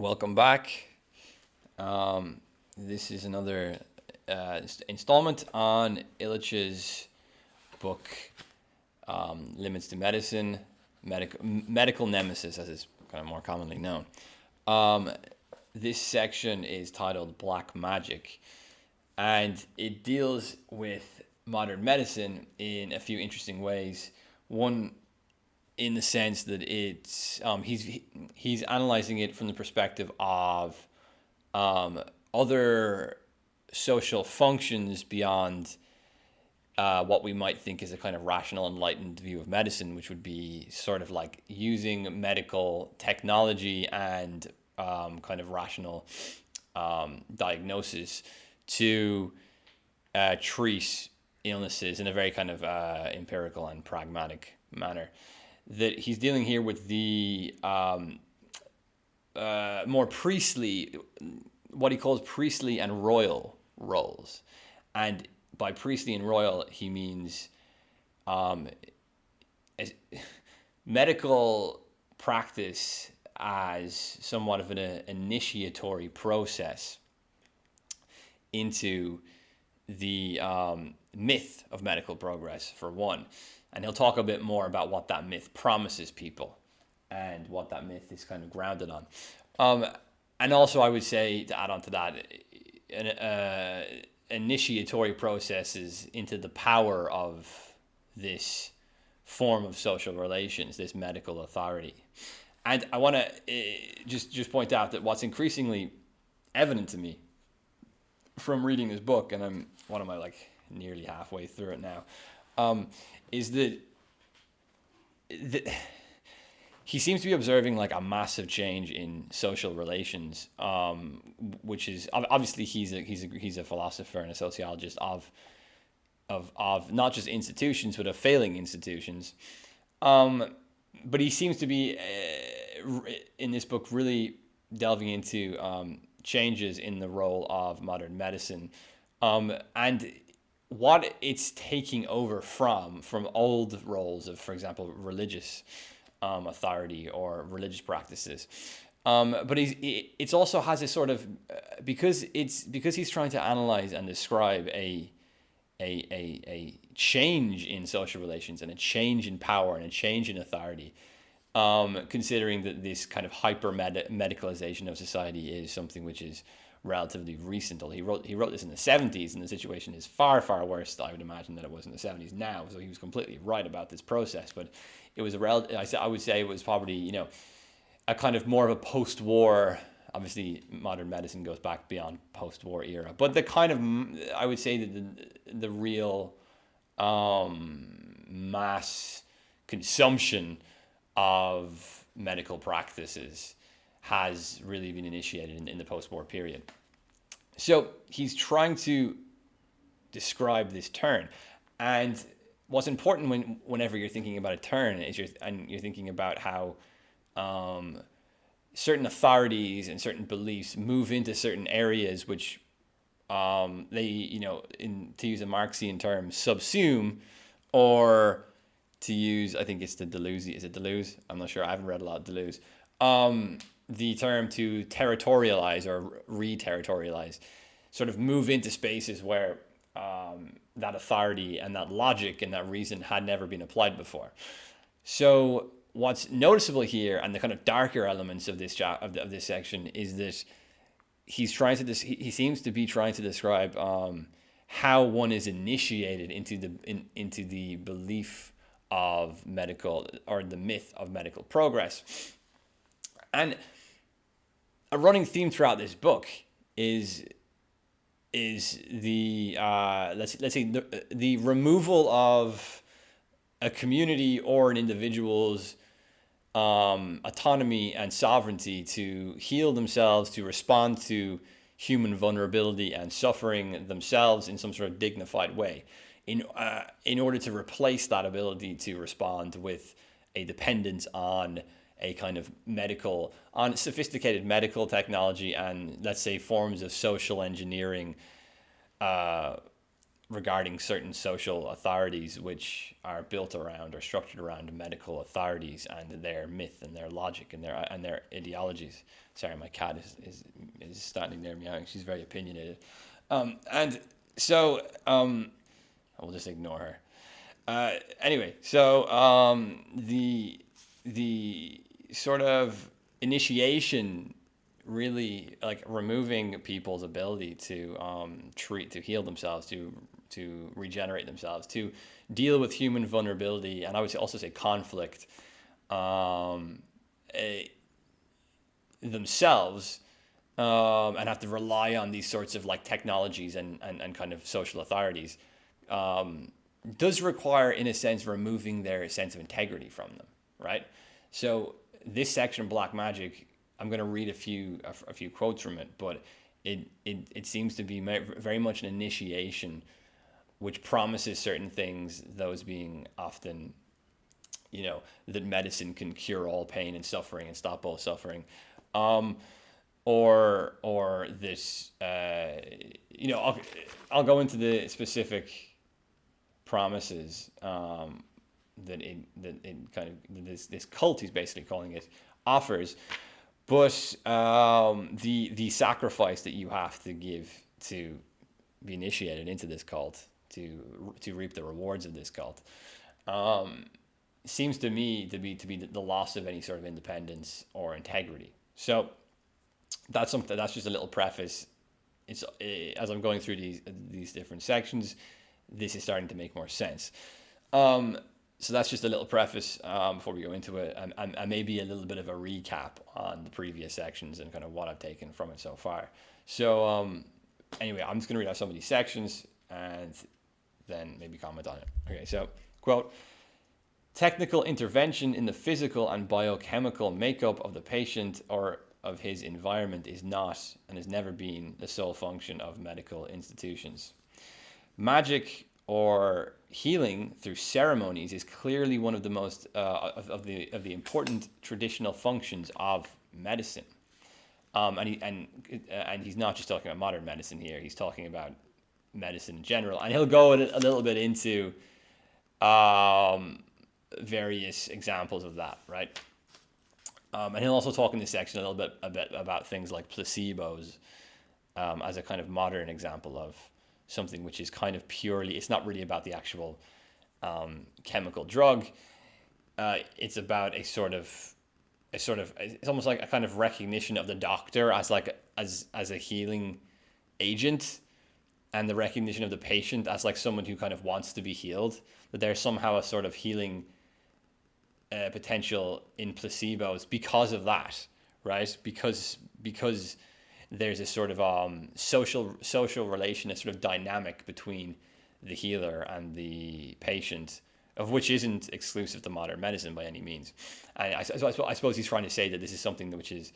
Welcome back. This is another installment on Illich's book, Limits to Medicine, Medical Nemesis, as it's kind of more commonly known. This section is titled Black Magic, and it deals with modern medicine in a few interesting ways. One, in the sense that it's he's analyzing it from the perspective of other social functions beyond what we might think is a kind of rational, enlightened view of medicine, which would be sort of like using medical technology and kind of rational diagnosis to treat illnesses in a very kind of empirical and pragmatic manner. That he's dealing here with the more priestly, what he calls priestly and royal roles. And by priestly and royal, he means medical practice as somewhat of an initiatory process into the myth of medical progress, for one. And he'll talk a bit more about what that myth promises people and what that myth is kind of grounded on. And also, I would say, to add on to that, initiatory processes into the power of this form of social relations, this medical authority. And I want to just point out that what's increasingly evident to me from reading this book, and I'm nearly halfway through it now, is that he seems to be observing like a massive change in social relations, which is obviously he's a philosopher and a sociologist of not just institutions but of failing institutions, but he seems to be in this book really delving into changes in the role of modern medicine, and what it's taking over from old roles of, for example, religious authority or religious practices. But it also has a sort of because he's trying to analyze and describe a change in social relations and a change in power and a change in authority. Considering that this kind of hyper medicalization of society is something which is relatively recent. He wrote this in the 70s, and the situation is far, far worse, I would imagine, than it was in the 70s now. So he was completely right about this process. But it was I would say it was probably, a kind of more of a post-war. Obviously, modern medicine goes back beyond post-war era, but the kind of, I would say that the real mass consumption of medical practices has really been initiated in the post-war period. So he's trying to describe this turn, and what's important whenever you're thinking about a turn is you're thinking about how certain authorities and certain beliefs move into certain areas which they, to use a Marxian term, subsume, or to use, I think it's the Deleuze, is it Deleuze? I'm not sure, I haven't read a lot of Deleuze. The term to territorialize or re-territorialize, sort of move into spaces where that authority and that logic and that reason had never been applied before. So what's noticeable here, and the kind of darker elements of this of this section, is that he seems to be trying to describe how one is initiated into the belief of medical, or the myth of medical progress. And a running theme throughout this book is the let's say the removal of a community or an individual's autonomy and sovereignty to heal themselves, to respond to human vulnerability and suffering themselves in some sort of dignified way, in order to replace that ability to respond with a dependence on a kind of sophisticated medical technology and, let's say, forms of social engineering regarding certain social authorities which are built around or structured around medical authorities and their myth and their logic and their ideologies. Sorry, my cat is standing near me. She's very opinionated, and so I will just ignore her. Anyway, so the sort of initiation, really like removing people's ability to to heal themselves, to regenerate themselves, to deal with human vulnerability, and I would also say conflict themselves, and have to rely on these sorts of like technologies and kind of social authorities, does require, in a sense, removing their sense of integrity from them, right? So this section, Black Magic, I'm going to read a few quotes from it, but it seems to be very much an initiation, which promises certain things. Those being often, that medicine can cure all pain and suffering and stop all suffering, or this, I'll go into the specific promises that this cult, he's basically calling it, offers. But the sacrifice that you have to give to be initiated into this cult, to reap the rewards of this cult, seems to me to be the loss of any sort of independence or integrity. So that's something. That's just a little preface. It's as I'm going through these different sections, this is starting to make more sense. So that's just a little preface before we go into it, and maybe a little bit of a recap on the previous sections and kind of what I've taken from it so far. So anyway, I'm just going to read out some of these sections and then maybe comment on it. Okay, so quote: technical intervention in the physical and biochemical makeup of the patient or of his environment is not and has never been the sole function of medical institutions. Magic or healing through ceremonies is clearly one of the most of the important traditional functions of medicine. And he's not just talking about modern medicine here. He's talking about medicine in general, and he'll go a little bit into various examples of that, right? And he'll also talk in this section a little bit about things like placebos as a kind of modern example of something which is kind of purely, it's not really about the actual chemical drug. It's about it's almost like a kind of recognition of the doctor as a healing agent, and the recognition of the patient as like someone who kind of wants to be healed, that there's somehow a sort of healing potential in placebos because of that, right? Because there's a sort of social relation, a sort of dynamic between the healer and the patient, of which isn't exclusive to modern medicine by any means. And I suppose he's trying to say that this is something which is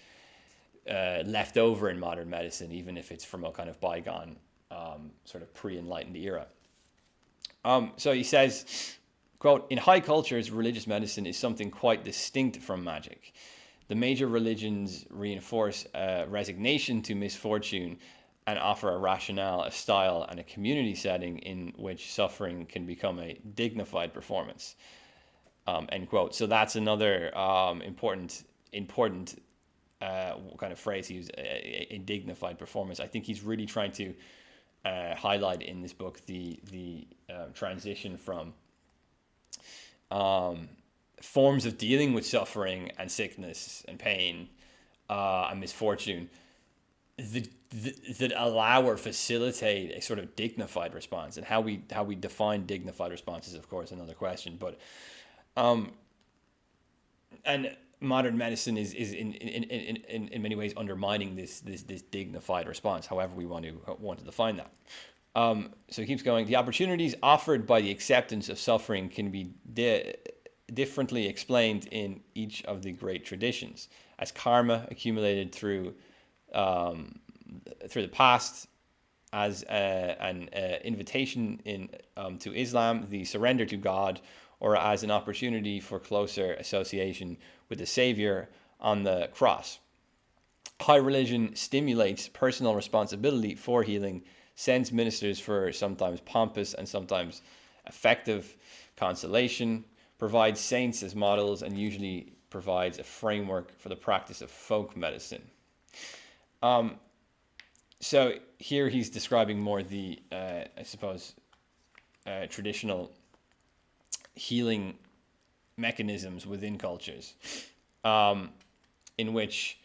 left over in modern medicine, even if it's from a kind of bygone sort of pre-enlightened era. So he says, quote, in high cultures, religious medicine is something quite distinct from magic. The major religions reinforce resignation to misfortune and offer a rationale, a style, and a community setting in which suffering can become a dignified performance. End quote. So that's another important kind of phrase he used, a dignified performance. I think he's really trying to highlight in this book the transition from forms of dealing with suffering and sickness and pain and misfortune that allow or facilitate a sort of dignified response. And how we define dignified response is, of course, another question. But and modern medicine is in many ways undermining this dignified response, however we want to define that. So he keeps going. The opportunities offered by the acceptance of suffering can be differently explained in each of the great traditions, as karma accumulated through the past, as an invitation to Islam, the surrender to God, or as an opportunity for closer association with the Savior on the cross. High religion stimulates personal responsibility for healing, sends ministers for sometimes pompous and sometimes effective consolation, provides saints as models, and usually provides a framework for the practice of folk medicine. So here he's describing more the, I suppose, traditional healing mechanisms within cultures, in which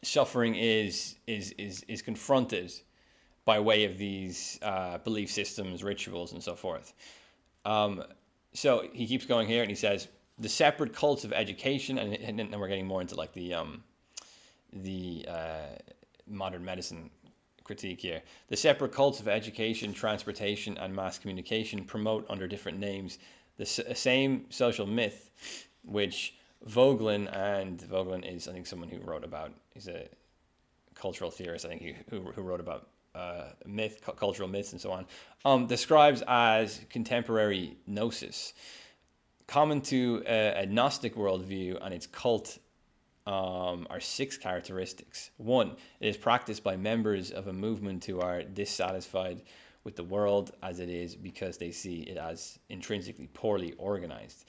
suffering is confronted by way of these belief systems, rituals, and so forth. So he keeps going here, and he says the separate cults of education, and then we're getting more into like the modern medicine critique here. The separate cults of education, transportation, and mass communication promote under different names the same social myth, which Vogelin is, I think, someone who wrote about, he's a cultural theorist, I think, who wrote about cultural myths and so on, describes as contemporary gnosis. Common to a Gnostic worldview and its cult are 6 characteristics. 1, it is practiced by members of a movement who are dissatisfied with the world as it is because they see it as intrinsically poorly organized.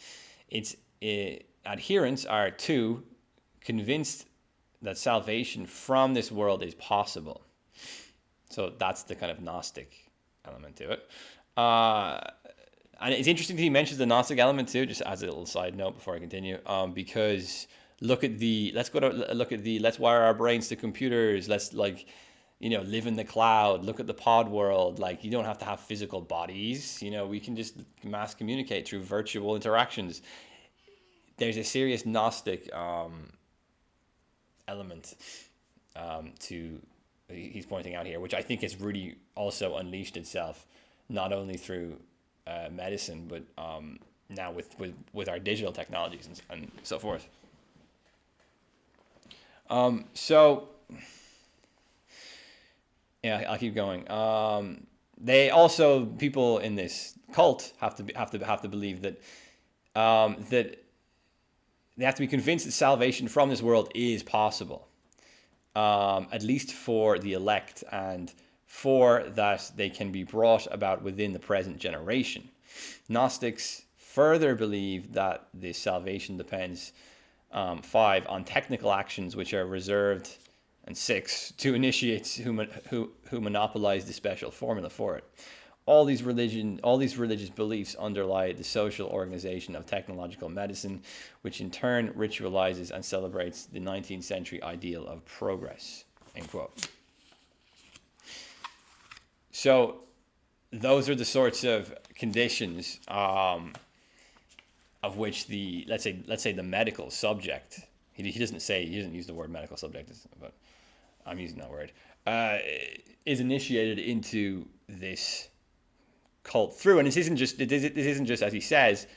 Its adherents are 2, convinced that salvation from this world is possible. So that's the kind of Gnostic element to it. And it's interesting that he mentions the Gnostic element too, just as a little side note before I continue, because let's wire our brains to computers. Let's live in the cloud. Look at the pod world. Like, you don't have to have physical bodies. We can just mass communicate through virtual interactions. There's a serious Gnostic element to he's pointing out here, which I think has really also unleashed itself, not only through medicine, but now with our digital technologies and so forth. So yeah, I'll keep going. They also, people in this cult have to believe that that they have to be convinced that salvation from this world is possible, at least for the elect, and for that they can be brought about within the present generation. Gnostics further believe that this salvation depends, 5, on technical actions which are reserved, and 6, to initiates who monopolize the special formula for it. All these religious beliefs underlie the social organization of technological medicine, which in turn ritualizes and celebrates the 19th century ideal of progress. End quote. So those are the sorts of conditions of which let's say the medical subject, he doesn't use the word medical subject, but I'm using that word, is initiated into this cult through. And this isn't just as he says,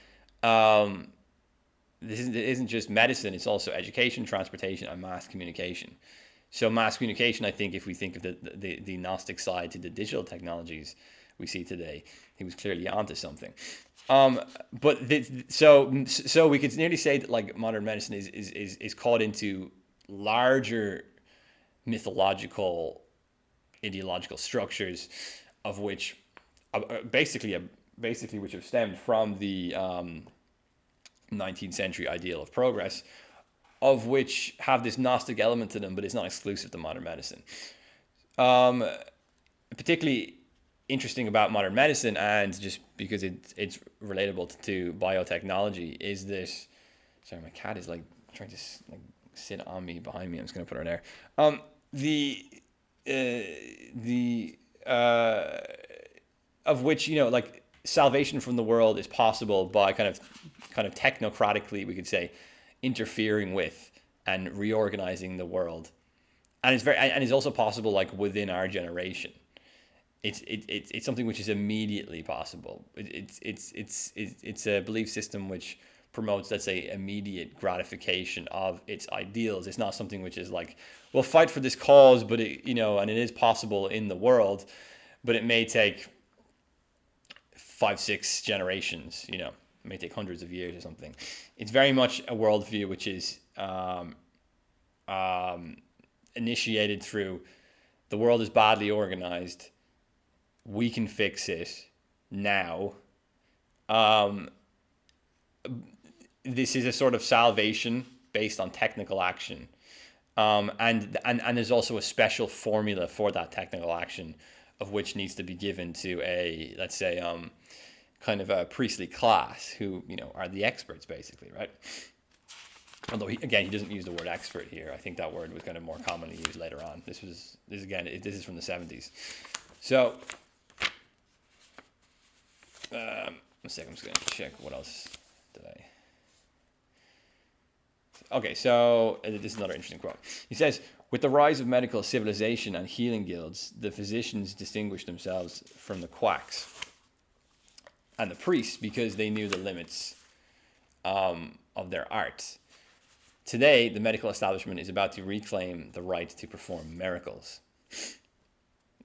this isn't just medicine, it's also education, transportation, and mass communication. So mass communication, I think, if we think of the Gnostic side to the digital technologies we see today, he was clearly onto something. So we could nearly say that like modern medicine is caught into larger mythological, ideological structures, of which basically which have stemmed from the 19th century ideal of progress, of which have this Gnostic element to them, but it's not exclusive to modern medicine. Particularly interesting about modern medicine, and just because it's relatable to biotechnology, is this. Sorry, my cat is like trying to like sit on me behind me. I'm just gonna put her there. Of which, like, salvation from the world is possible by kind of technocratically, we could say, interfering with and reorganizing the world, and it's also possible like within our generation. It's something which is immediately possible. It's a belief system which promotes, let's say, immediate gratification of its ideals. It's not something which is like, we'll fight for this cause, but and it is possible in the world, but it may take 5-6 generations, it may take hundreds of years or something. It's very much a worldview which is initiated through the world is badly organized. We can fix it now. Um, this is a sort of salvation based on technical action. And there's also a special formula for that technical action, of which needs to be given to a, let's say, kind of a priestly class who, are the experts basically, right? Although he doesn't use the word expert here. I think that word was kind of more commonly used later on. This is from the 70s. So, one second, I'm just going to check what else did I. Okay, so this is another interesting quote. He says, with the rise of medical civilization and healing guilds, the physicians distinguished themselves from the quacks and the priests because they knew the limits of their art. Today, the medical establishment is about to reclaim the right to perform miracles.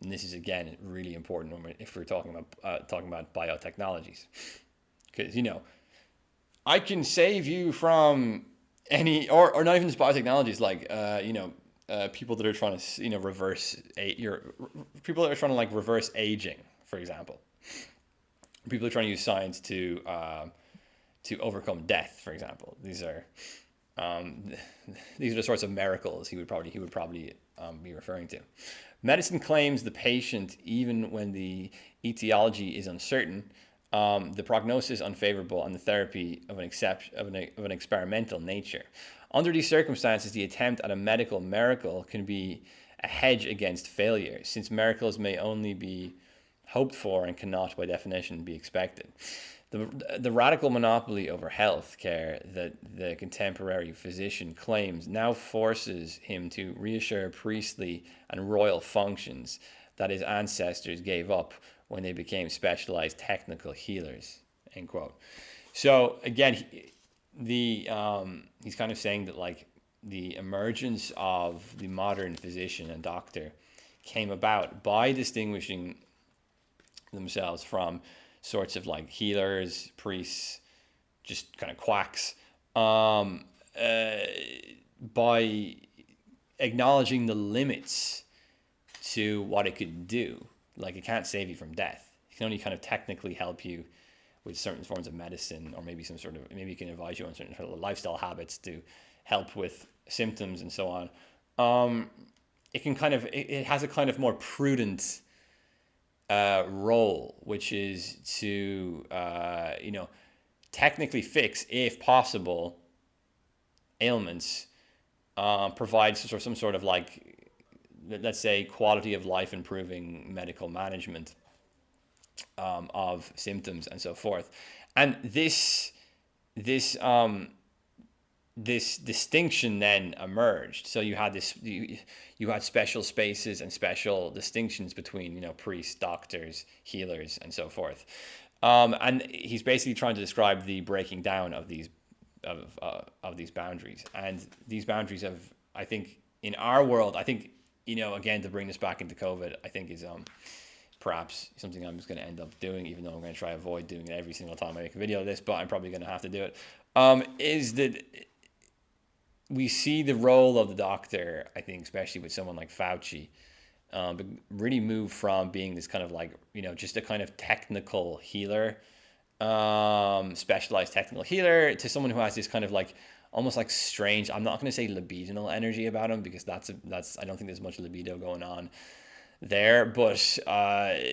And this is, again, really important if we're talking about biotechnologies. Because, I can save you from any, or not even just biotechnologies, like, people that are trying to, reverse, people that are trying to, like, reverse aging, for example. People are trying to use science to overcome death, for example. These are the sorts of miracles he would probably be referring to. Medicine claims the patient, even when the etiology is uncertain, the prognosis unfavorable, and the therapy of an experimental nature. Under these circumstances, the attempt at a medical miracle can be a hedge against failure, since miracles may only be hoped for and cannot, by definition, be expected. The radical monopoly over health care that the contemporary physician claims now forces him to reassure priestly and royal functions that his ancestors gave up when they became specialized technical healers, end quote. So again, he's kind of saying that, like, the emergence of the modern physician and doctor came about by distinguishing themselves from sorts of, like, healers, priests, just kind of quacks, by acknowledging the limits to what it could do. Like, it can't save you from death. It can only kind of technically help you with certain forms of medicine, or maybe it can advise you on certain sort of lifestyle habits to help with symptoms and so on. It has a kind of more prudent role, which is to technically fix, if possible, ailments, provide some sort of, like, let's say, quality of life improving medical management of symptoms and so forth. And this distinction then emerged. So you had you had special spaces and special distinctions between, priests, doctors, healers, and so forth. And he's basically trying to describe the breaking down of these boundaries. And these boundaries have, I think, in our world, again, to bring this back into COVID, I think is perhaps something I'm just going to end up doing, even though I'm going to try to avoid doing it every single time I make a video of this, but I'm probably going to have to do it, is that we see the role of the doctor, I think, especially with someone like Fauci, really move from being this kind of, like, just a kind of technical healer, specialized technical healer, to someone who has this kind of, like, almost like strange, I'm not going to say libidinal energy about him, because that's I don't think there's much libido going on there, but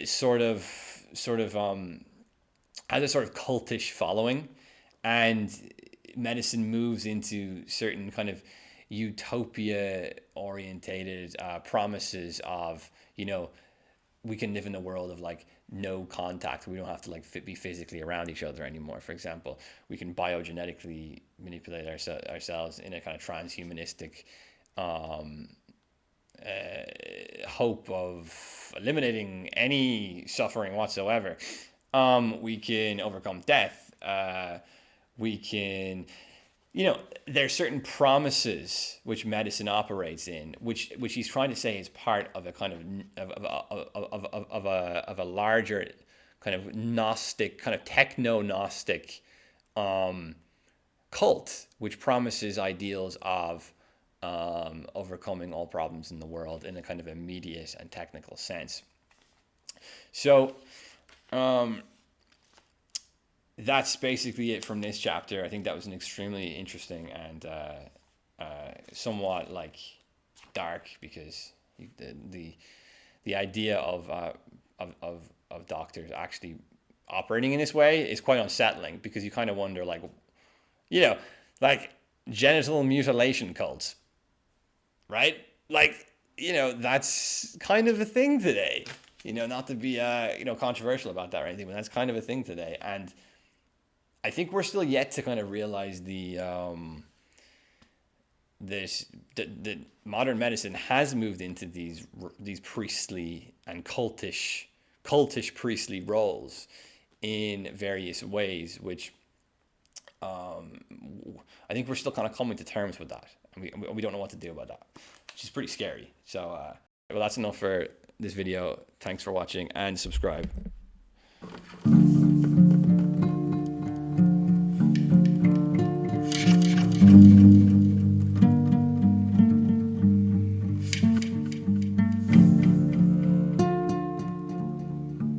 sort of has a sort of cultish following, and medicine moves into certain kind of utopia orientated promises of, we can live in a world of, like, no contact. We don't have to, like, be physically around each other anymore. For example, we can biogenetically manipulate ourselves in a kind of transhumanistic hope of eliminating any suffering whatsoever. We can overcome death. We can, there's certain promises which medicine operates in, which he's trying to say is part of a kind of a larger kind of Gnostic, kind of techno-Gnostic cult, which promises ideals of overcoming all problems in the world in a kind of immediate and technical sense. So that's basically it from this chapter. I think that was an extremely interesting and somewhat like dark, because the idea of doctors actually operating in this way is quite unsettling, because you kind of wonder, like, like genital mutilation cults, right? Like, that's kind of a thing today. Not to be controversial about that or anything, but that's kind of a thing today. And I think we're still yet to kind of realize the modern medicine has moved into these priestly and cultish priestly roles in various ways, which I think we're still kind of coming to terms with that, and we don't know what to do about that, which is pretty scary. So well, that's enough for this video. Thanks for watching, and subscribe.